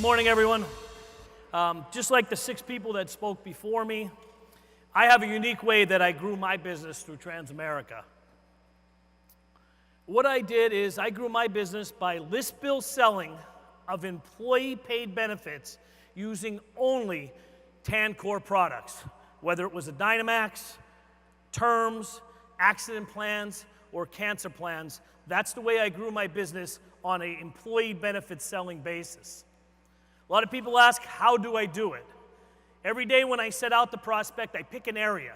Good morning, everyone. Just like the 6 people that spoke before me, I have a unique way that I grew my business through Transamerica. What I did is I grew my business by list bill selling of employee-paid benefits using only TANCOR products, whether it was a Dynamax, terms, accident plans, or cancer plans. That's the way I grew my business on an employee benefit selling basis. A lot of people ask, how do I do it? Every day when I set out to prospect, I pick an area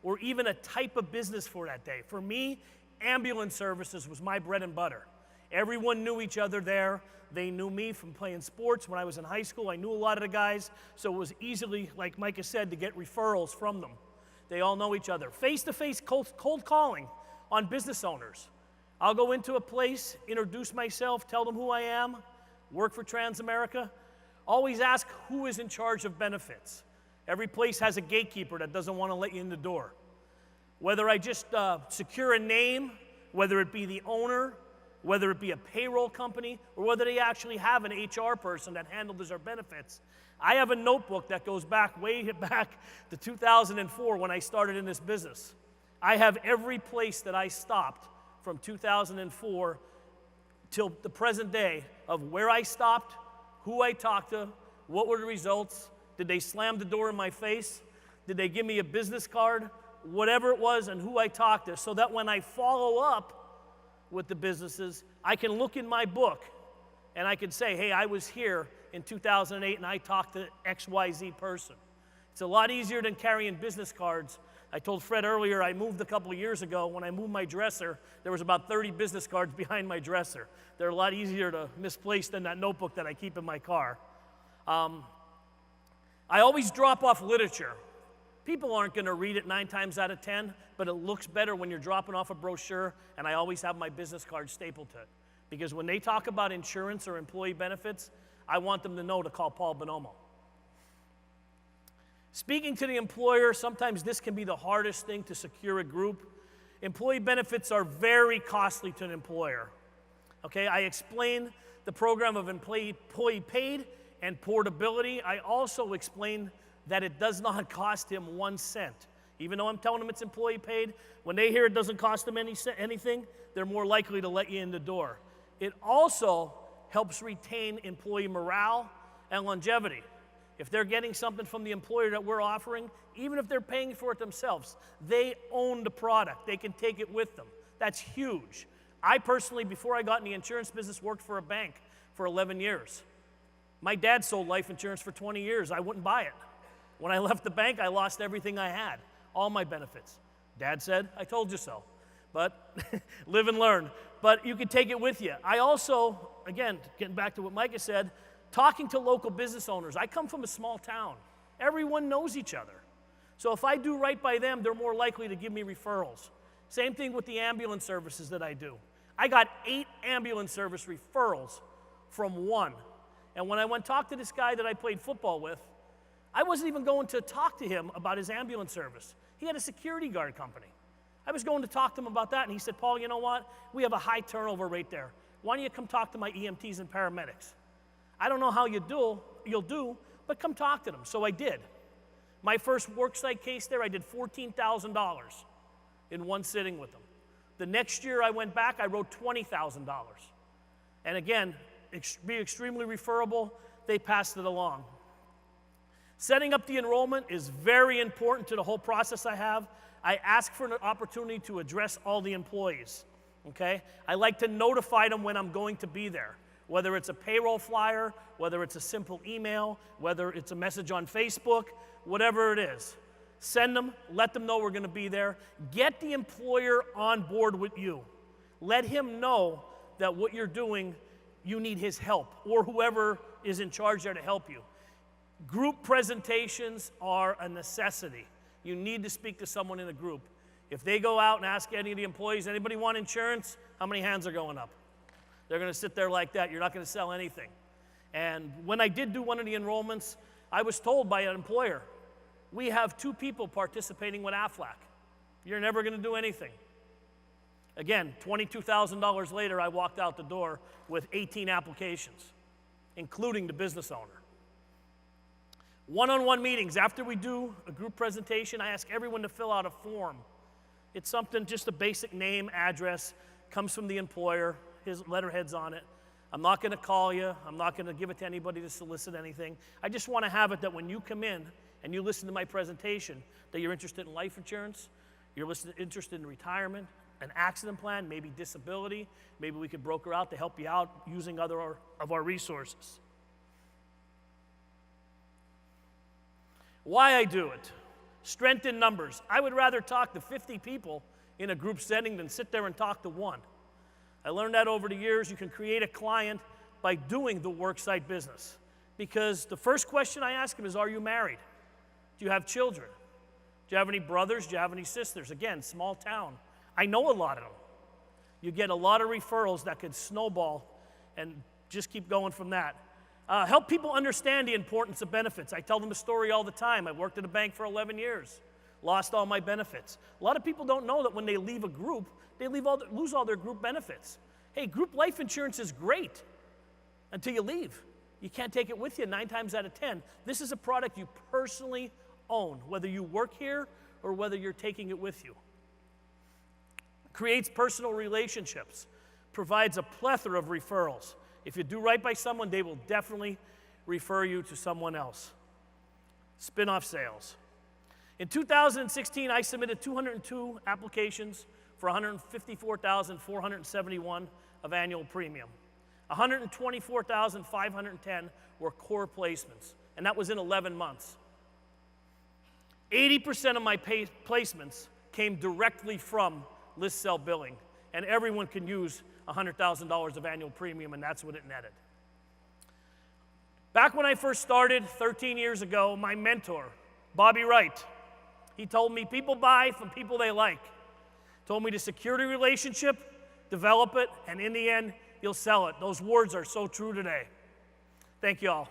or even a type of business for that day. For me, ambulance services was my bread and butter. Everyone knew each other there. They knew me from playing sports. When I was in high school, I knew a lot of the guys, so it was easily, like Micah said, to get referrals from them. They all know each other. Face-to-face cold calling on business owners. I'll go into a place, introduce myself, tell them who I am, work for Transamerica. Always ask who is in charge of benefits. Every place has a gatekeeper that doesn't want to let you in the door. Whether I just secure a name, whether it be the owner, whether it be a payroll company, or whether they actually have an HR person that handles our benefits. I have a notebook that goes way back to 2004 when I started in this business. I have every place that I stopped from 2004 till the present day of where I stopped, who I talked to, what were the results, did they slam the door in my face, did they give me a business card, whatever it was, and who I talked to, so that when I follow up with the businesses, I can look in my book and I can say, hey, I was here in 2008 and I talked to XYZ person. It's a lot easier than carrying business cards. I told Fred earlier, I moved a couple of years ago. When I moved my dresser, there was about 30 business cards behind my dresser. They're a lot easier to misplace than that notebook that I keep in my car. I always drop off literature. People aren't going to read it 9 times out of 10, but it looks better when you're dropping off a brochure, and I always have my business card stapled to it. Because when they talk about insurance or employee benefits, I want them to know to call Paul Bonomo. Speaking to the employer, sometimes this can be the hardest thing to secure a group. Employee benefits are very costly to an employer. Okay, I explained the program of employee paid and portability. I also explained that it does not cost him 1 cent. Even though I'm telling them it's employee paid, when they hear it doesn't cost them anything, they're more likely to let you in the door. It also helps retain employee morale and longevity. If they're getting something from the employer that we're offering, even if they're paying for it themselves, they own the product. They can take it with them. That's huge. I personally, before I got in the insurance business, worked for a bank for 11 years. My dad sold life insurance for 20 years. I wouldn't buy it. When I left the bank, I lost everything I had, all my benefits. Dad said, I told you so. But live and learn. But you can take it with you. I also, again, getting back to what Micah said, talking to local business owners. I come from a small town. Everyone knows each other. So if I do right by them, they're more likely to give me referrals. Same thing with the ambulance services that I do. I got 8 ambulance service referrals from 1. And when I went talk to this guy that I played football with, I wasn't even going to talk to him about his ambulance service. He had a security guard company. I was going to talk to him about that, and he said, Paul, you know what? We have a high turnover rate there. Why don't you come talk to my EMTs and paramedics? I don't know how you'll do, but come talk to them. So I did. My first worksite case there, I did $14,000 in one sitting with them. The next year I went back, I wrote $20,000. And again, be extremely referable, they passed it along. Setting up the enrollment is very important to the whole process I have. I ask for an opportunity to address all the employees, okay? I like to notify them when I'm going to be there. Whether it's a payroll flyer, whether it's a simple email, whether it's a message on Facebook, whatever it is. Send them, let them know we're going to be there. Get the employer on board with you. Let him know that what you're doing, you need his help, or whoever is in charge there to help you. Group presentations are a necessity. You need to speak to someone in a group. If they go out and ask any of the employees, anybody want insurance? How many hands are going up? They're going to sit there like that. You're not going to sell anything. And when I did do one of the enrollments, I was told by an employer, we have 2 people participating with Aflac. You're never going to do anything. Again, $22,000 later, I walked out the door with 18 applications. including the business owner. One-on-one meetings. After we do a group presentation, I ask everyone to fill out a form. It's something, just a basic name, address, comes from the employer, his letterhead's on it. I'm not going to call you. I'm not going to give it to anybody to solicit anything. I just want to have it that when you come in and you listen to my presentation, that you're interested in life insurance, you're interested in retirement, an accident plan, maybe disability. Maybe we could broker out to help you out using other of our resources. Why I do it. Strength in numbers. I would rather talk to 50 people in a group setting than sit there and talk to one. I learned that over the years. You can create a client by doing the worksite business. Because the first question I ask them is, are you married? Do you have children? Do you have any brothers? Do you have any sisters? Again, small town. I know a lot of them. You get a lot of referrals that could snowball and just keep going from that. Help people understand the importance of benefits. I tell them a story all the time. I worked at a bank for 11 years, lost all my benefits. A lot of people don't know that when they leave a group, they lose all their group benefits. Hey, group life insurance is great until you leave. You can't take it with you 9 times out of 10. This is a product you personally own, whether you work here or whether you're taking it with you. Creates personal relationships, provides a plethora of referrals. If you do right by someone, they will definitely refer you to someone else. Spin-off sales. In 2016, I submitted 202 applications for $154,471 of annual premium. 124,510 were core placements, and that was in 11 months. 80% of my placements came directly from list sell billing, and everyone can use $100,000 of annual premium, and that's what it netted. Back when I first started 13 years ago, my mentor, Bobby Wright, he told me people buy from people they like. Told me to secure the relationship, develop it, and in the end, you'll sell it. Those words are so true today. Thank you all.